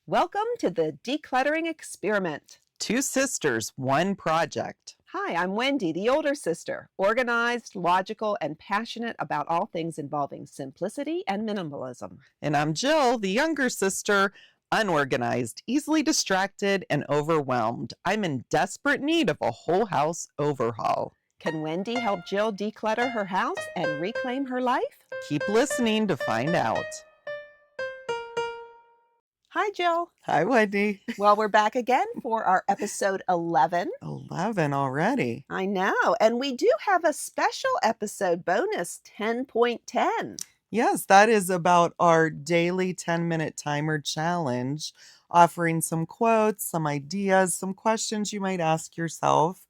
Welcome to the Decluttering Experiment. Two sisters, one project. Hi, I'm Wendy, the older sister, organized, logical, and passionate about all things involving simplicity and minimalism. And I'm Jill, the younger sister, unorganized, easily distracted, and overwhelmed. I'm in desperate need of a whole house overhaul. Can Wendy help Jill declutter her house and reclaim her life? Keep listening to find out. Hi, Jill. Hi, Wendy. Well, we're back again for our episode 11. 11 already. I know. And we do have a special episode bonus 10.10. Yes, that is about our daily 10-minute timer challenge, offering some quotes, some ideas, some questions you might ask yourself,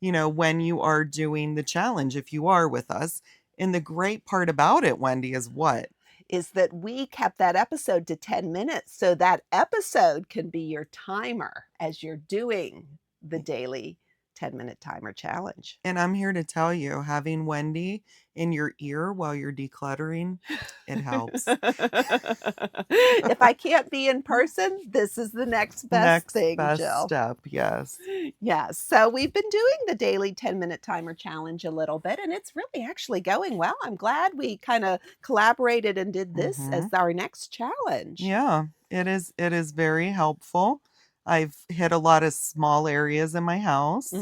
when you are doing the challenge, if you are with us. And the great part about it, Wendy, is what? Is that we kept that episode to 10 minutes. So that episode can be your timer as you're doing the daily 10-minute timer challenge. And I'm here to tell you, having Wendy in your ear while you're decluttering, it helps. If I can't be in person, this is the next best thing, best Jill. step, yes. Yes. So we've been doing the daily 10-minute timer challenge a little bit, and it's really actually going well. I'm glad we kind of collaborated and did this as our next challenge. Yeah, it is very helpful. I've hit a lot of small areas in my house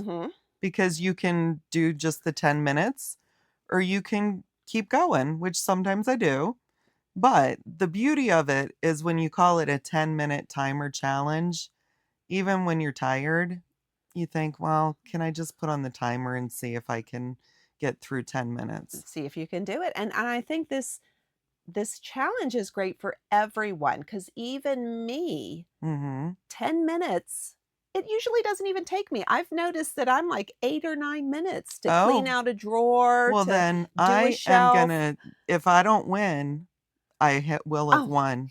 because you can do just the 10 minutes or you can keep going, which sometimes I do. But the beauty of it is when you call it a 10-minute timer challenge, even when you're tired, you think, well, can I just put on the timer and see if I can get through 10 minutes? See if you can do it. And I think this challenge is great for everyone because even me, 10 minutes, it usually doesn't even take me. I've noticed that I'm like 8 or 9 minutes to clean out a drawer. Well, then I am going to, if I don't win, I will have won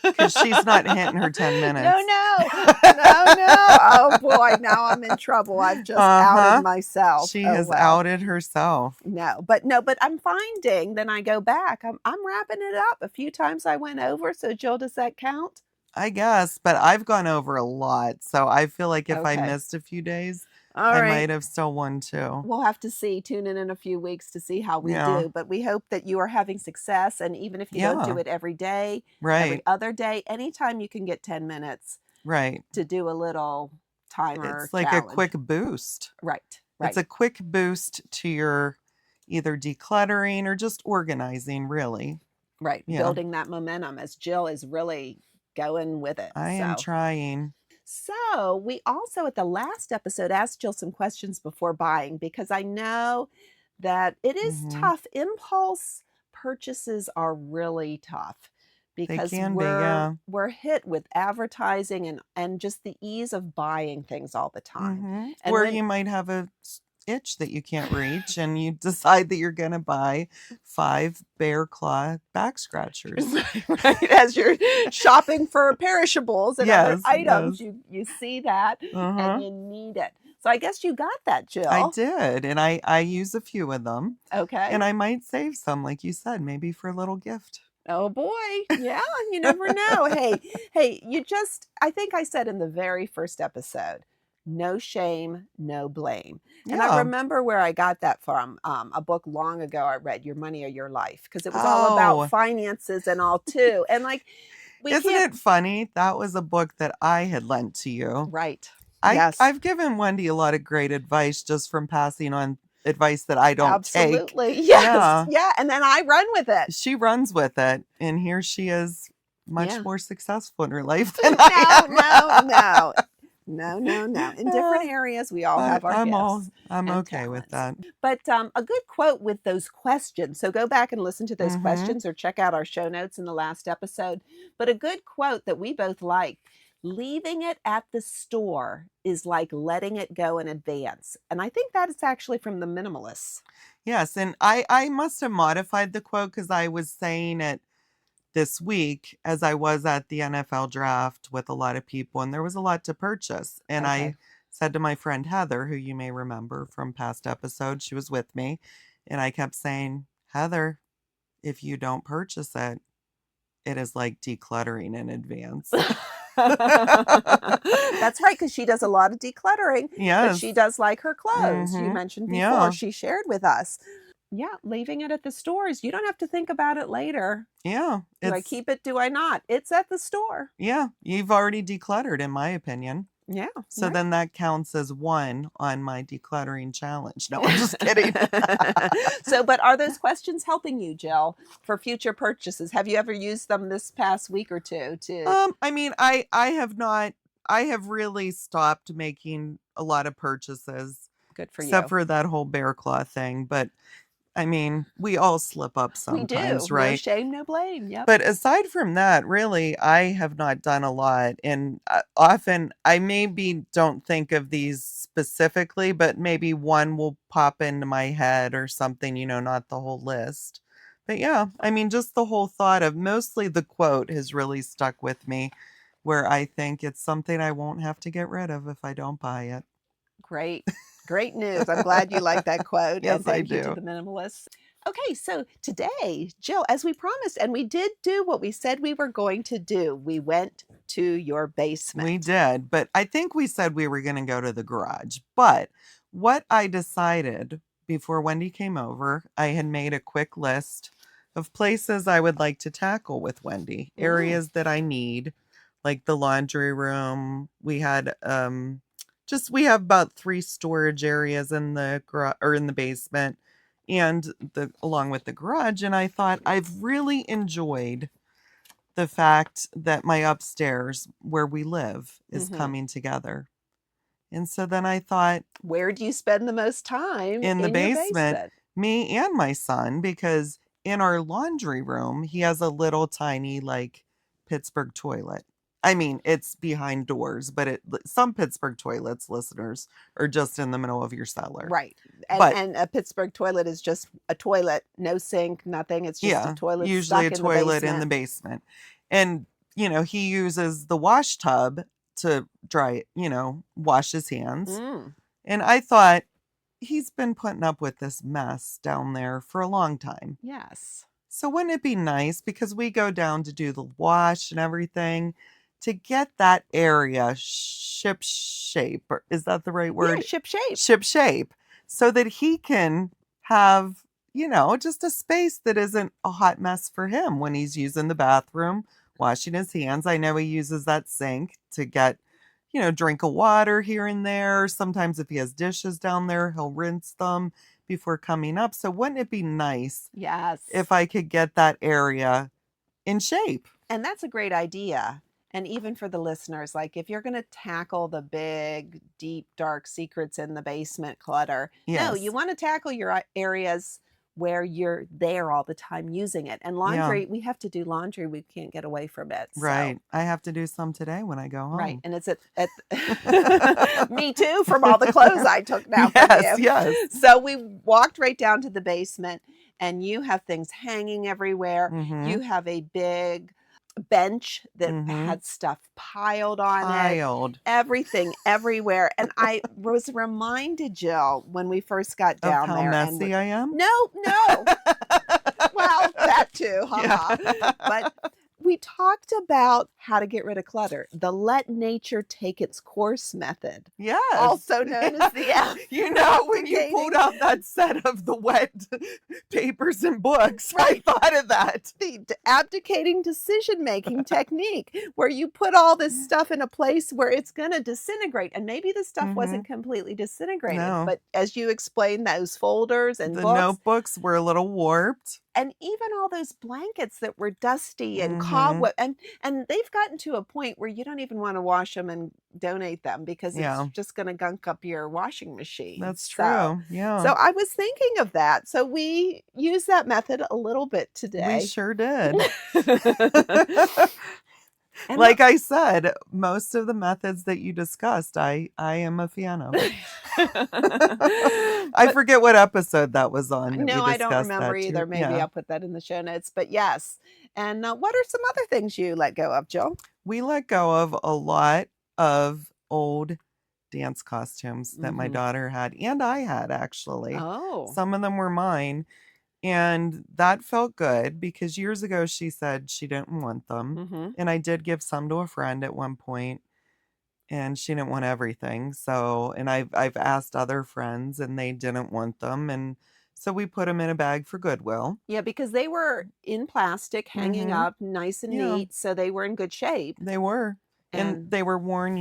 because she's not hitting her 10 minutes. No. Oh boy, now I'm in trouble. I've just outed myself. She has outed herself. No, but I'm finding then I go back. I'm wrapping it up. A few times I went over. So Jill, does that count? I guess, but I've gone over a lot. So I feel like if I missed a few days, I might have still won too. We'll have to see. Tune in a few weeks to see how we do. But we hope that you are having success. And even if you don't do it every day, every other day, anytime you can get 10 minutes to do a little timer It's like challenge. a quick boost. Right. It's a quick boost to your either decluttering or just organizing, really. Right. Yeah. Building that momentum as Jill is really going with it. I am trying. So we also at the last episode asked Jill some questions before buying because I know that it is tough. Impulse purchases are really tough because we're hit with advertising and just the ease of buying things all the time. And or you might have a itch that you can't reach and you decide that you're going to buy 5 bear claw back scratchers. Right. As you're shopping for perishables and other items, you see that and you need it. So I guess you got that, Jill. I did. And I use a few of them. Okay. And I might save some, like you said, maybe for a little gift. Oh boy. Yeah. You never know. Hey, I think I said in the very first episode, no shame, no blame. And I remember where I got that from, a book long ago I read, Your Money or Your Life, because it was all about finances and all too. And like, isn't it funny? That was a book that I had lent to you. Right. I've given Wendy a lot of great advice just from passing on advice that I don't take. Absolutely. Yes. Yeah. And then I run with it. She runs with it. And here she is much more successful in her life than I am. No. In different areas, we all have our gifts. I'm okay with that. But a good quote with those questions. So go back and listen to those questions or check out our show notes in the last episode. But a good quote that we both like, leaving it at the store is like letting it go in advance. And I think that is actually from the Minimalists. Yes. And I must have modified the quote because I was saying it this week as I was at the NFL draft with a lot of people and there was a lot to purchase. And I said to my friend Heather, who you may remember from past episodes, she was with me. And I kept saying, Heather, if you don't purchase it, it is like decluttering in advance. That's right, because she does a lot of decluttering, but she Yes. does like her clothes. You Mhm. mentioned before, Yeah. she shared with us. Yeah, leaving it at the stores. You don't have to think about it later. Yeah. Do I It's keep it? Do I not? It's at the store. yeah, you've already decluttered in my opinion. Yeah, So right. then that counts as 1 on my decluttering challenge. No, I'm just kidding. So, but are those questions helping you, Jill, for future purchases? Have you ever used them this past week or two to I mean, I have not I have really stopped making a lot of purchases good for except you? for that whole bear claw thing, but I mean, we all slip up We do. sometimes, No right? shame, no blame. Yep. But aside from that, really, I have not done a lot. And often I maybe don't think of these specifically, but maybe one will pop into my head or something, not the whole list. But yeah, I mean, just the whole thought of mostly the quote has really stuck with me, where I think it's something I won't have to get rid of if I don't buy it. Great. Great news. I'm glad you like that quote, and Yes, I thank you to do. the minimalists. Okay, so today, Jill, as we promised, and we did do what we said we were going to do, we went to your We basement. did, but I think we said we were going to go to the garage. But what I decided before Wendy came over, I had made a quick list of places I would like to tackle with Wendy, Mm, areas that I need, like the laundry room. We had we have about 3 storage areas in the garage or in the basement and the along with the garage, and I thought I've really enjoyed the fact that my upstairs where we live is hmm. coming together. And so then I thought Where do you spend the most time in the in your basement, basement? me and my son, because in our laundry room, he has a little tiny like Pittsburgh toilet. I mean, it's behind doors, but some Pittsburgh toilets, listeners, are just in the middle of your cellar. Right. And But and a Pittsburgh toilet is just a toilet, no sink, nothing. It's just a yeah, toilet usually stuck a in the toilet in the basement. basement. And, he uses the wash tub to wash his hands. Mm, And I thought he's been putting up with this mess down there for a long time. yes. So wouldn't it be nice because we go down to do the wash and everything to get that area ship shape, or is that the right Yeah, word? ship shape. Ship shape so that he can have, just a space that isn't a hot mess for him when he's using the bathroom, washing his hands. I know he uses that sink to get, drink of water here and there. Sometimes if he has dishes down there, he'll rinse them before coming up. So wouldn't it be nice Yes. if I could get that area in shape? And that's a great idea. And even for the listeners, like if you're going to tackle the big, deep, dark secrets in the basement clutter, no, you Yes. want to tackle your areas where you're there all the time using it. And Yeah. laundry, we have to do laundry. We can't get away from it. So, Right. I have to do some today when I go right. home. And it's at me too, from all the clothes I took now from Yes, you. yes. So we walked right down to the basement, and you have things hanging everywhere. Mhm. You have a big bench that Mhm. had stuff piled on it, Piled everything everywhere. And I was reminded, Jill, when we first got of down how there, messy I am. no, no, well, that too, Yeah. haha. But we talked about how to get rid of clutter, the let nature take its course method, Yes. also known as the When you pulled abdicating, out that set of the wet papers and books, I right, thought of that. the abdicating decision making technique, where you put all this stuff in a place where it's going to disintegrate. And maybe the stuff wasn't Mhm. completely disintegrated, No. but as you explained, those folders and The books, notebooks were a little warped. and even all those blankets that were dusty and Mhm. cobweb, and they've gotten to a point where you don't even want to wash them and donate them because it's Yeah. just going to gunk up your washing machine. That's So true. Yeah. so I was thinking of that. So we use that method a little bit We today. sure did. And Like I said, most of the methods that you discussed, I am a fan of. I but forget what episode that was on that we no, I don't discussed remember that either. too. Maybe Yeah. I'll put that in the show notes. But yes. And what are some other things you let go of, Jill? We let go of a lot of old dance costumes that my Hmm. daughter had and I had actually. Oh, Some of them were mine. And that felt good because years ago she said she didn't want them. Mm-hmm. And I did give some to a friend at one point, and she didn't want everything. So, and I've asked other friends and they didn't want them, and so we put them in a bag for Goodwill. Yeah, because they were in plastic, hanging Mhm. up, nice and Yeah, neat, so they were in good shape. they were. And And they were worn,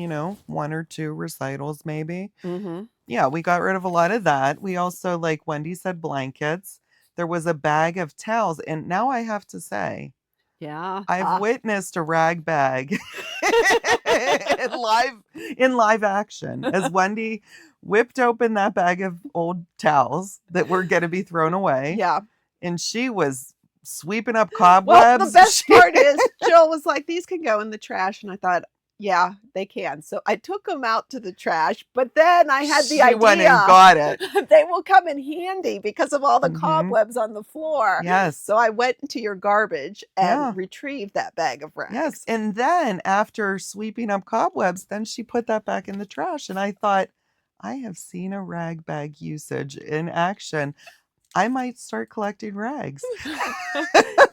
one or two recitals maybe. mm-hmm. Yeah, we got rid of a lot of that. We also, like Wendy said, blankets. There was a bag of towels, and now I have to say, Yeah. I've witnessed a rag bag in live action as Wendy whipped open that bag of old towels that were going to be thrown away, Yeah. and she was sweeping up Well, the cobwebs. best part is Jill was like, these can go in the trash. And I thought, yeah, they can. So I took them out to the trash, but then I had the She went and idea got it. they will come in handy because of all the Mhm. cobwebs on the floor. Yes. So I went into your garbage and Yeah. retrieved that bag of rags. Yes. And then after sweeping up cobwebs, then she put that back in the trash. And I thought, I have seen a rag bag usage in action. I might start collecting rags.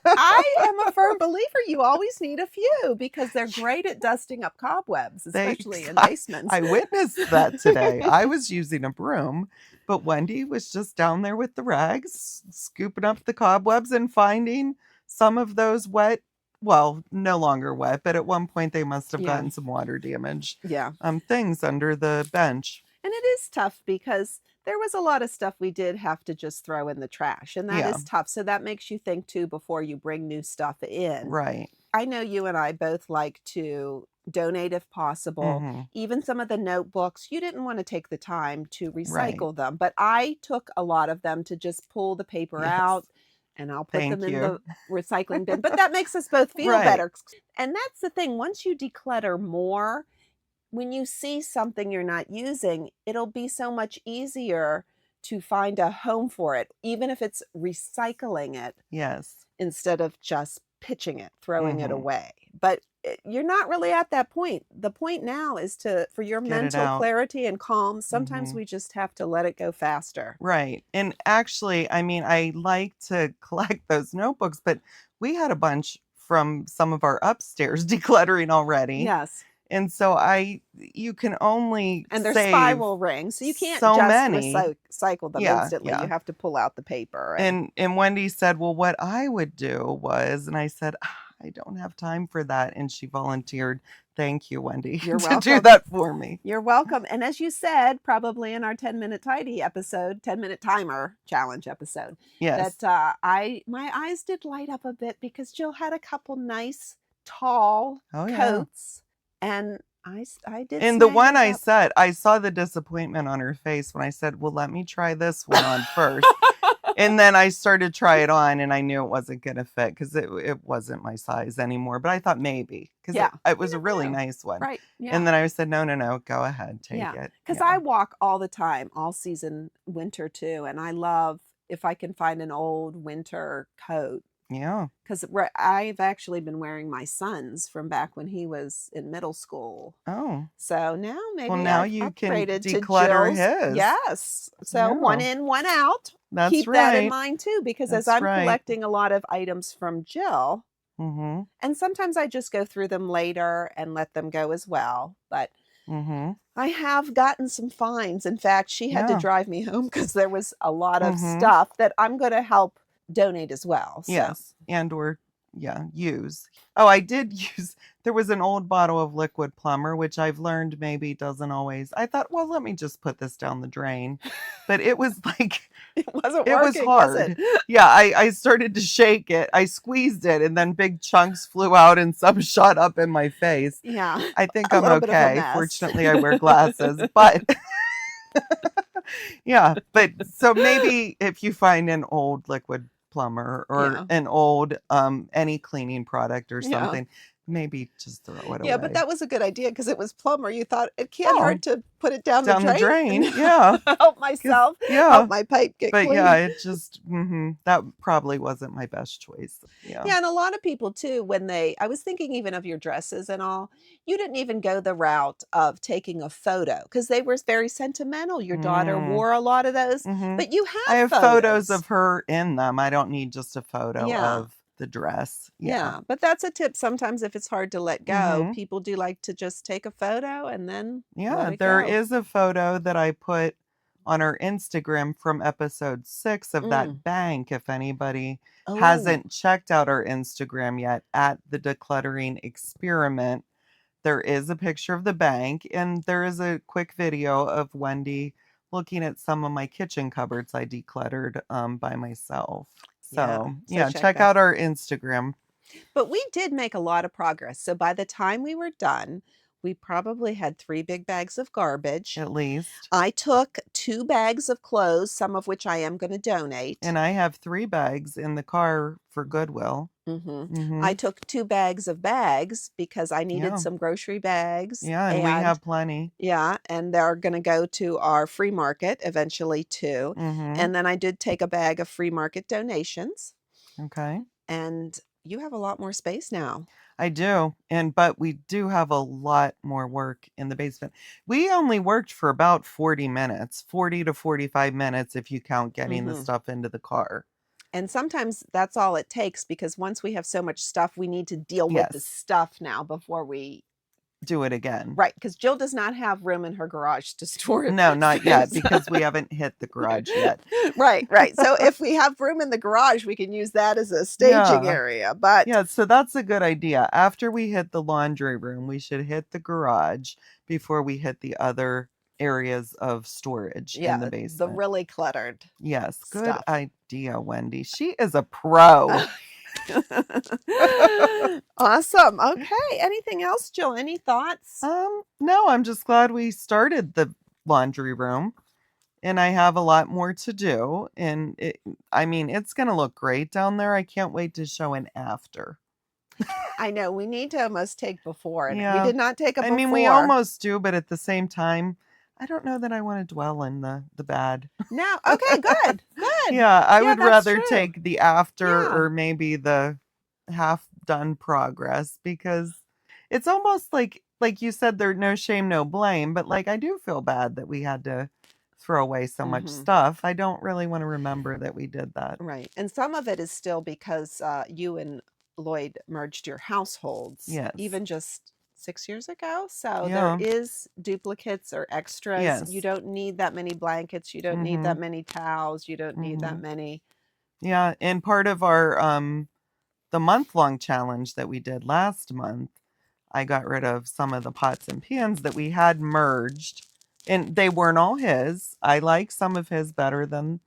I am a firm believer you always need a few because they're great at dusting up cobwebs, especially in basements. I witnessed that today. I was using a broom, but Wendy was just down there with the rags, scooping up the cobwebs and finding some of those wet, well, no longer wet, but at one point they must have gotten some water damage. Yeah. Things under the bench. And it is tough because there was a lot of stuff we did have to just throw in the trash, and that is tough. So that makes you think too before you bring new stuff in. Right. I know you and I both like to donate if possible. Mhm. Even some of the notebooks, you didn't want to take the time to Right. recycle them, but I took a lot of them to just pull the paper out, and I'll put them in the recycling bin. But that makes us both feel better. And that's the thing. Once you declutter more, when you see something you're not using, it'll be so much easier to find a home for it, even if it's recycling it. Yes. Instead of just pitching it, throwing it away. But you're not really at that point. The point now is for your mental clarity and calm. Sometimes we just have to let it go faster. Right. And actually, I mean, I like to collect those notebooks, but we had a bunch from some of our upstairs decluttering already. Yes. And so you can only and they're save spiral rings, so you can't so just many. recycle them instantly. You have to pull out the paper. And Wendy said, well, what I would do was, and I said, I don't have time for that. And she volunteered. Thank you, Wendy, You're to welcome. do that for me. You're welcome. And as you said, probably in our 10-minute tidy episode, 10-minute timer challenge episode, yes, that my eyes did light up a bit because Jill had a couple nice tall coats. And I did. And the one I said, I saw the disappointment on her face when I said, well, let me try this one on first. And then I started to try it on and I knew it wasn't going to fit because it wasn't my size anymore. But I thought maybe because it was a really nice one. Right. Yeah. And then I said, no, go ahead, take it. Because I walk all the time, all season, winter too. And I love if I can find an old winter coat. Yeah. Because I've actually been wearing my son's from back when he was in middle school. Oh. So now maybe now I've you can upgraded declutter to Jill's. his. Yes. So one in, one out. That's Keep that in mind too, because as I'm collecting a lot of items from Jill, and sometimes I just go through them later and let them go as well. But I have gotten some finds. In fact, she had to drive me home because there was a lot of stuff that I'm going to help donate as well. So. Yes. And or use. Oh, I did use, there was an old bottle of liquid plumber, which I've learned maybe doesn't always, I thought, well, let me just put this down the drain. But it was like, it wasn't working, it was hard. Was it? Yeah, I started to shake it. I squeezed it and then big chunks flew out and some shot up in my face. Yeah. I think I'm okay. Fortunately, I wear glasses, but but so maybe if you find an old liquid plumber or an old any cleaning product or something, maybe just throw it Yeah, but away. that was a good idea because it was plumber. You thought it can't Oh, hurt to put it down the down the drain drain. and Yeah. help 'Cause myself, yeah. help my pipe get But yeah, clean. it just that probably wasn't my best choice. Yeah. Yeah, and a lot of people too, I was thinking even of your dresses and all, you didn't even go the route of taking a photo because they were very sentimental. Your daughter Mm. wore a lot of those, Mhm. but you I have have photos photos. of her in them. I don't need just a photo Yeah. of the dress. Yeah. Yeah, but that's a tip. Sometimes if it's hard to let go, Mhm. people do like to just take a photo and then let Yeah, it there go. is a photo that I put on our Instagram from episode 6 of Mm. that bank. If anybody Oh, hasn't checked out our Instagram yet at the Decluttering Experiment, there is a picture of the bank and there is a quick video of Wendy looking at some of my kitchen cupboards I decluttered by myself. yeah. So, So yeah, check check that. out our Instagram But we did make a lot of progress. So by the time we were done, we probably had 3 big bags of garbage. at least. I took 2 bags of clothes, some of which I am gonna donate. And I have 3 bags in the car for Goodwill. Mhm. I Mhm. took 2 bags of bags because I needed Yeah. some grocery bags, Yeah, and we and have plenty. yeah, and they're gonna go to our free market eventually too. Mhm. And then I did take a bag of free market donations, Okay. and you have a lot more space now. I do. But we do have a lot more work in the basement. We only worked for about 40 minutes, 40 to 45 minutes if you count getting the Mhm. stuff into the car. And sometimes that's all it takes because once we have so much stuff, we need to deal with the Yes. stuff now before we Do it again. right, because Jill does not have room in her garage to store No, not yet things. because we haven't hit the garage yet. Right, right. So if we have room in the garage, we can use that as a staging Yeah. area, but Yeah, so that's a good idea. After we hit the laundry room, we should hit the garage before we hit the other areas of storage in the yeah, the basement. really cluttered Yes, good stuff. idea, Wendy. She is a pro. Awesome. Okay. Anything else, Jill? Any thoughts? No, I'm just glad we started the laundry room and I have a lot more to do and I mean, it's going to look great down there. I can't wait to show an after. I know we need to almost take before, and we Yeah. did not take a I mean, we before. almost do, but at the same time, I don't know that I want to dwell in the bad. No. Okay, good. Good. Yeah, I Yeah, would that's rather true. take the after Yeah. or maybe the half done progress because it's almost like you said there's no shame, no blame, but like I do feel bad that we had to throw away so much Mhm. stuff. I don't really want to remember that we did that. Right. And some of it is still because you and Lloyd merged your households Yes. even just 6 years ago. So there Yeah. is duplicates or extras. You Yes. don't need that many blankets. You don't need that Mhm. many towels. You don't need that Mhm. many. Yeah, and part of our the month-long challenge that we did last month, I got rid of some of the pots and pans that we had merged, and they weren't all his. I like some of his better than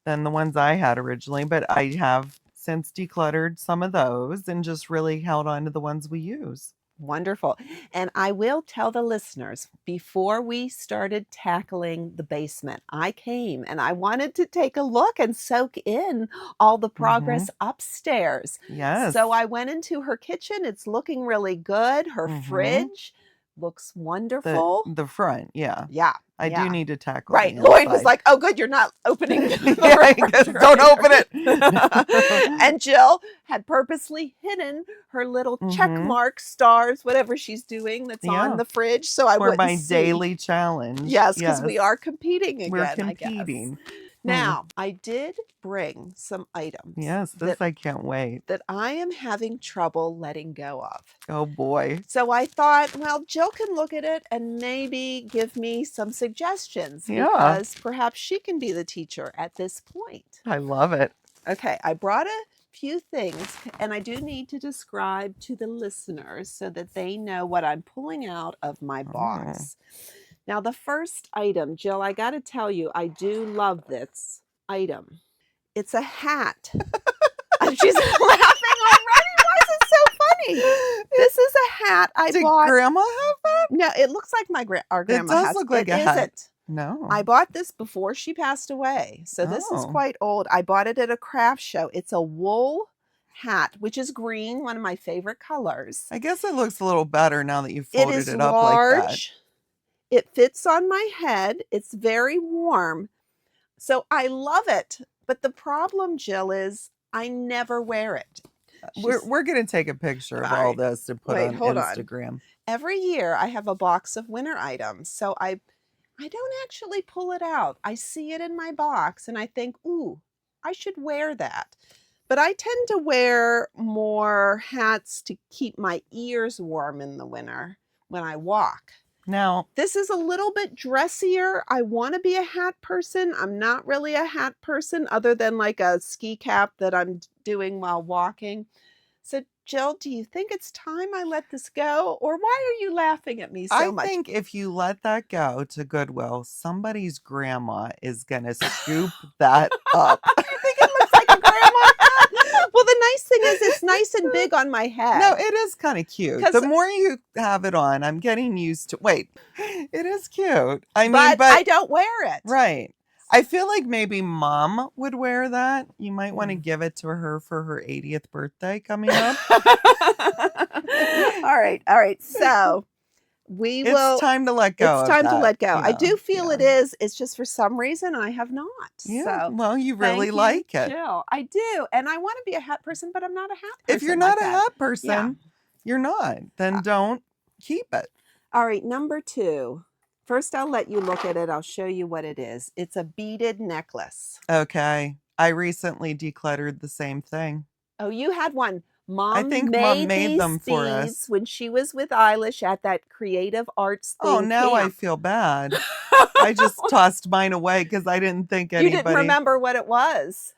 the ones I had originally, but I have since decluttered some of those and just really held on to the ones we use. Wonderful. And I will tell the listeners before we started tackling the basement, I came and I wanted to take a look and soak in all the Mhm. progress upstairs. Yes. So I went into her kitchen. It's looking really good. Her Mhm. fridge looks wonderful. The front, yeah. Yeah, I do yeah. need to tackle the Right. Lloyd was inside. like, "Oh, good, you're not opening Yeah, he goes, the "Don't open refrigerator." it." And Jill had purposely hidden her little check Mhm. mark stars, whatever she's doing that's on Yeah. the fridge, so I For wouldn't my see. daily challenge. Yes, because Yes. we are competing We're again, I guess. competing. Hmm. Now, I did bring some items Yes, this I can't wait. that I am having trouble letting go of. Oh boy. So I thought, well, Jill can look at it and maybe give me some suggestions Yeah. because perhaps she can be the teacher at this point. I love it. Okay, I brought a few things and I do need to describe to the listeners so that they know what I'm pulling out of my Oh. box. Now, the first item, Jill, I got to tell you, I do love this item. It's a hat. She's laughing already. Why is it so funny? This is a hat I Did bought. Grandma have that? No, it looks like our grandma does has. look like it a hat. isn't. No. I bought this before she passed away. So this is Oh. quite old. I bought it at a craft show. It's a wool hat, which is green, one of my favorite colors. I guess it looks a little better now that you've It folded is it up like that. large. It fits on my head. It's very warm. So I love it. But the problem, Jill, is I never wear it. We're going to take a picture of all this and put on Instagram. Every year I have a box of winter items. So I don't actually pull it out. I see it in my box and I think, ooh, I should wear that. But I tend to wear more hats to keep my ears warm in the winter when I walk. Now, this is a little bit dressier. I want to be a hat person. I'm not really a hat person other than like a ski cap that I'm doing while walking. So, Jill, do you think it's time I let this go? Or why are you laughing at me so much? I think if you let that go to Goodwill, somebody's grandma is going to scoop that up. You think it looks like a grandma hat? Well, the nice thing is it's nice and big on my head. No, it is kind of cute. The more you have it on, I'm getting used to. Wait, it is cute. But I don't wear it. Right. I feel like maybe Mom would wear that. You might want to give it to her for her 80th birthday coming up. All right. So it's time to let go. It's time to let go. I do feel it is. It's just for some reason I have not. Yeah. So, well, you really like it. Jill. I do. And I want to be a hat person, but I'm not a hat person. If you're not a hat person, you're not. Then don't keep it. All right. Number 2. First, I'll let you look at it. I'll show you what it is. It's a beaded necklace. Okay. I recently decluttered the same thing. Oh, you had one. I think Mom made them for us when she was with Eilish at that creative arts thing. Oh, now camp. I feel bad. I just tossed mine away because I didn't think anybody. You didn't remember what it was.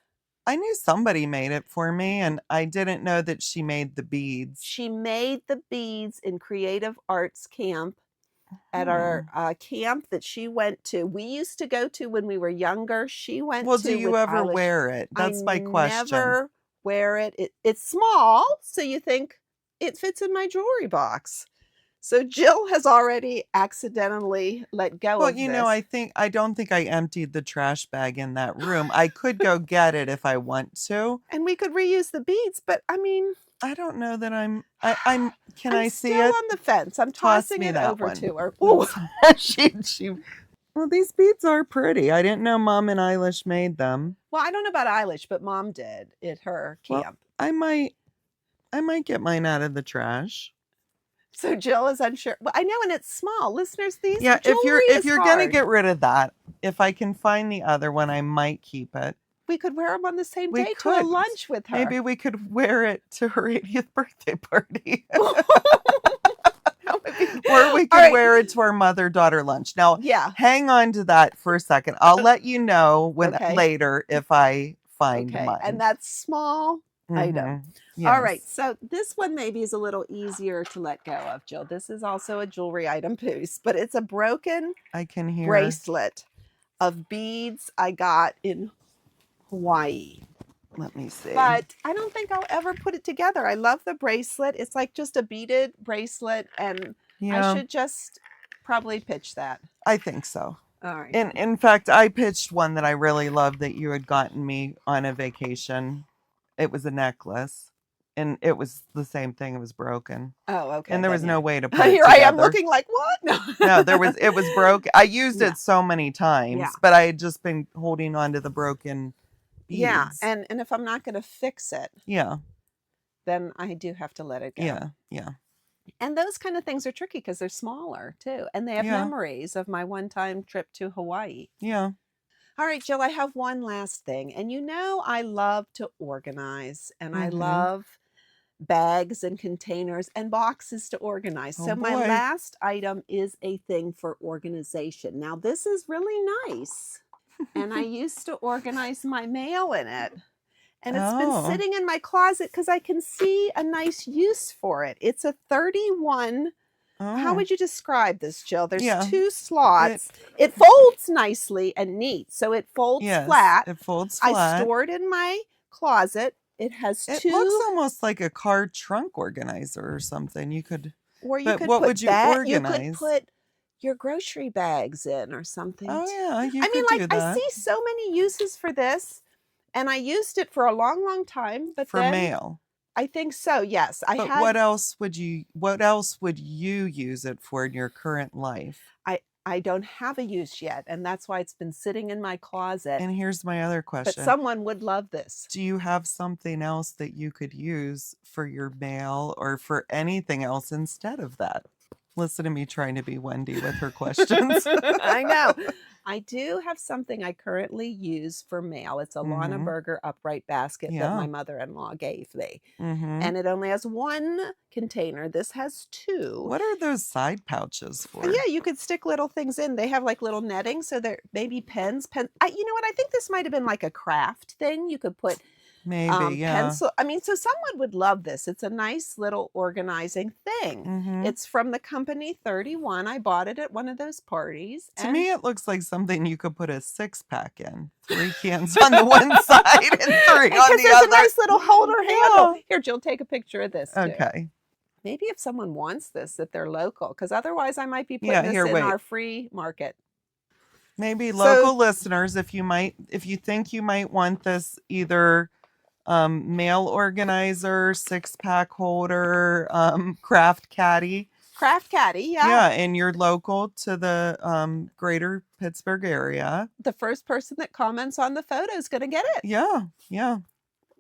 I knew somebody made it for me, and I didn't know that she made the beads. She made the beads in creative arts camp at our camp that she went to. We used to go to when we were younger. She went to. Well, do you ever wear it? That's my question. I never wear it. It's small, so you think it fits in my jewelry box. So Jill has already accidentally let go of this. Well, you know, I don't think I emptied the trash bag in that room. I could go get it if I want to. And we could reuse the beads, but I mean, I don't know that I'm can I see it? I'm still on the fence. I'm tossing it over to her. Ooh. she Well, these beads are pretty. I didn't know Mom and Eilish made them. Well, I don't know about Eilish, but Mom did at her camp. Well, I might get mine out of the trash. So Jill is unsure. Well, I know, and it's small. Listeners, these if you're gonna get rid of that, if I can find the other one, I might keep it. We could wear them on the same day to a lunch with her. Maybe we could wear it to her 80th birthday party. Or we could wear it to our mother-daughter lunch. Now, hang on to that for a second. I'll let you know later if I find mine. And that's small item. Yes. All right. So this one maybe is a little easier to let go of, Jill. This is also a jewelry item piece, but it's a broken bracelet of beads I got in Hawaii. Let me see. But I don't think I'll ever put it together. I love the bracelet. It's like just a beaded bracelet, and I should just probably pitch that. I think so. All right. And in fact, I pitched one that I really loved that you had gotten me on a vacation. It was a necklace, and it was the same thing. It was broken. Oh, okay. And there was no way to put it Here together. I am looking like, what? No, it was broken. I used it so many times, but I had just been holding on to the broken beads. Yeah, and if I'm not going to fix it, then I do have to let it go. Yeah. And those kind of things are tricky because they're smaller too, and they have memories of my one-time trip to Hawaii. Yeah. All right, Jill, I have one last thing. And you know I love to organize, and I love bags and containers and boxes to organize. So my last item is a thing for organization. Now, this is really nice, and I used to organize my mail in it. And it's been sitting in my closet because I can see a nice use for it. It's a 31. How would you describe this, Jill? There's 2 slots. It folds nicely and neat. So it folds flat. It folds flat. I store it in my closet. It has 2. It looks almost like a car trunk organizer or something. You could. Or you could what put would you organize? You could put your grocery bags in or something. Oh yeah, you could do that. I see so many uses for this, and I used it for a long, long time. But for mail. I think so, yes. But what else would you use it for in your current life? I don't have a use yet, and that's why it's been sitting in my closet. And here's my other But question. someone would love this. Do you have something else that you could use for your mail or for anything else instead of that? Listen to me trying to be Wendy with her questions. I know. I do have something I currently use for mail. It's a Lana Mhm. Burger upright basket that my Yeah. mother-in-law gave me. Mhm. And it only has one container. This has two. What are those side pouches for? Yeah, you could stick little things in. They have like little netting, so they're maybe pens. You know what? I think this might have been like a craft thing. You could put Maybe, yeah. pencil. I mean, so someone would love this. It's a nice little organizing thing. Mhm. It's from the company 31. I bought it at one of those parties. To me, it looks like something you could put a 6-pack in. 3 cans on the one side and 3 on the Because there's other. a nice little holder handle. Yeah. Here, Jill, take a picture of this too. Okay. Maybe if someone wants this, if they're local, because otherwise I might be putting Yeah, this here, in wait. our free market. Maybe So- local listeners, if you think you might want this, either mail organizer, 6-pack holder, craft caddy. Craft caddy, yeah. Yeah, and you're local to the greater Pittsburgh area. The first person that comments on the photo is going to get it. Yeah, yeah.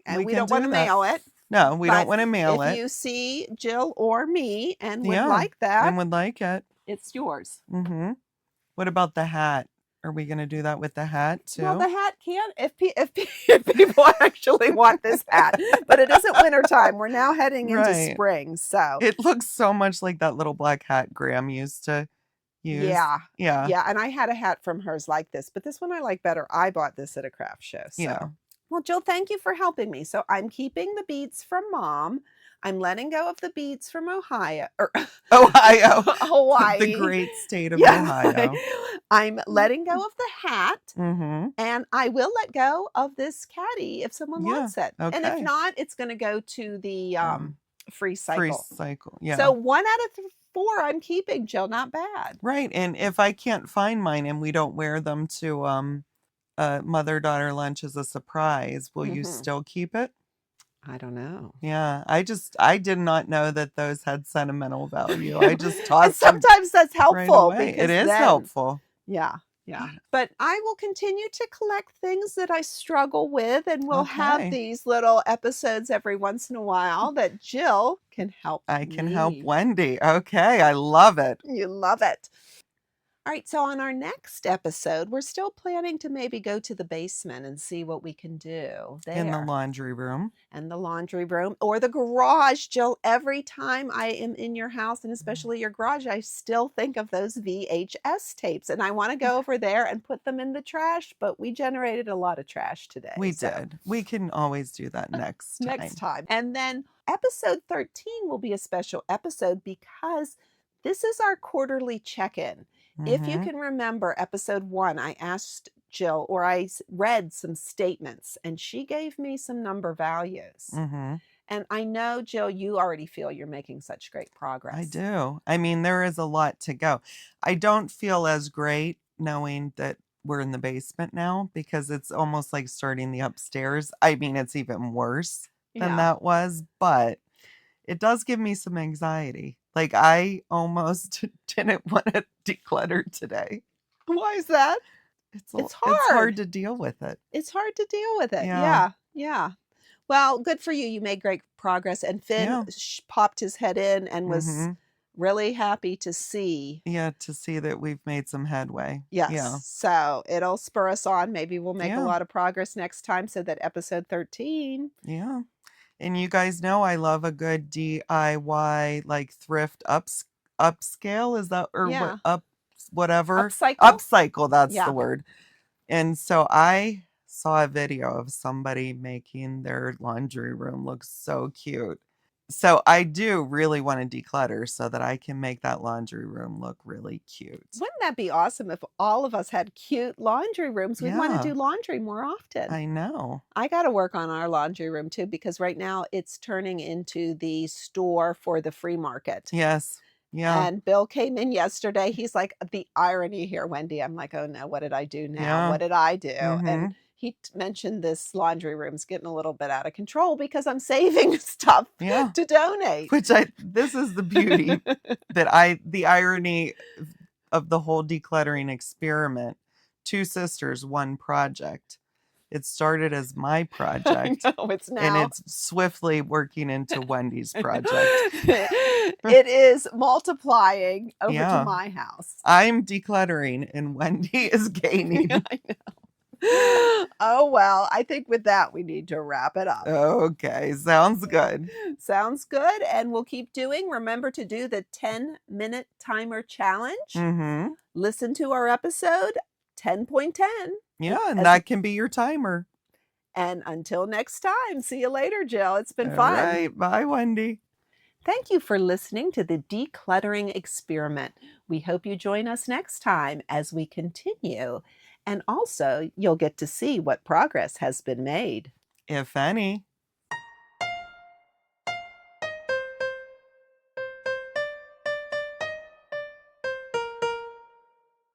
And we can don't want to do that. mail it. No, we But don't want to mail If it. you see Jill or me and would Yeah, like that, and would like it. it's yours. Mm-hmm. What about the hat? Are we going to do that with the hat too? Well, the hat can, if people actually want this hat, but it isn't wintertime. We're now heading into Right. spring, so. It looks so much like that little black hat Graham used to use. Yeah, Yeah. yeah, and I had a hat from hers like this, but this one I like better. I bought this at a craft show, so. Yeah. Well, Jill, thank you for helping me. So I'm keeping the beads from Mom. I'm letting go of the beads from Ohio, or Ohio. Hawaii. The great state of Yeah. Ohio. I'm letting go of the hat, Mm-hmm. and I will let go of this caddy if someone Yeah, wants it. And if okay. not, it's going to go to the free cycle. Free cycle. Yeah. So 1 out of 4 I'm keeping, Jill. Not bad. Right. And if I can't find mine and we don't wear them to mother-daughter lunch as a surprise, will you still keep it? I don't know. Yeah. I did not know that those had sentimental value. I just tossed And sometimes that's them right helpful. away. Because It is then- helpful. Yeah. Yeah. But I will continue to collect things that I struggle with, and we'll have Okay. these little episodes every once in a while that Jill can help. I can help me. Wendy. Okay. I love it. You love it. All right, so on our next episode, we're still planning to maybe go to the basement and see what we can do there. In the laundry room. And the laundry room or the garage. Jill, every time I am in your house, and especially your garage, I still think of those VHS tapes. And I want to go over there and put them in the trash, but we generated a lot of trash today. We did. We can always do that next time. Next time. And then episode 13 will be a special episode because this is our quarterly check-in. If you Mhm. can remember episode 1, I asked Jill, or I read some statements, and she gave me some number values. Mhm. And I know, Jill, you already feel you're making such great progress. I do. I mean, there is a lot to go. I don't feel as great knowing that we're in the basement now because it's almost like starting the upstairs. I mean, it's even worse than Yeah. that was, but it does give me some anxiety. Like I almost didn't want to declutter today. Why is that? It's It's hard hard. to deal with it. It's hard to deal with it. Yeah. Yeah. Yeah. Well, good for you. You made great progress. And Finn Yeah. popped his head in and was Mhm. really happy to see. Yeah, to see that we've made some headway. Yes. Yeah. So it'll spur us on. Maybe we'll make a Yeah. lot of progress next time. So that episode 13. Yeah. And you guys know I love a good DIY like thrift upscale. Is that or Yeah. whatever? Upcycle? Upcycle, that's Yeah. the word. And so I saw a video of somebody making their laundry room look so cute. So I do really want to declutter so that I can make that laundry room look really cute. Wouldn't that be awesome if all of us had cute laundry rooms? We'd want Yeah. to do laundry more often. I know. I got to work on our laundry room too, because right now it's turning into the store for the free market. Yes. Yeah. And Bill came in yesterday. He's like, the irony here, Wendy. I'm like, oh no, what did I do now? Yeah. What did I do? Mhm. And he mentioned this laundry room's getting a little bit out of control because I'm saving stuff Yeah. to donate. Which this is the beauty the irony of the whole decluttering experiment. 2 sisters, 1 project. It started as my project. I know, it's And now. it's swiftly working into Wendy's project. It is multiplying over to Yeah. my house. I'm decluttering and Wendy is gaining. I know. Oh, well, I think with that, we need to wrap it up. Okay, sounds good. Sounds good. And we'll keep doing. Remember to do the 10-minute timer challenge. Mm-hmm. Listen to our episode 10.10. Yeah, and that can be your timer. And until next time, see you later, Jill. It's been All fun. right, bye, Wendy. Thank you for listening to the Decluttering Experiment. We hope you join us next time as we continue. And also, you'll get to see what progress has been made. If any.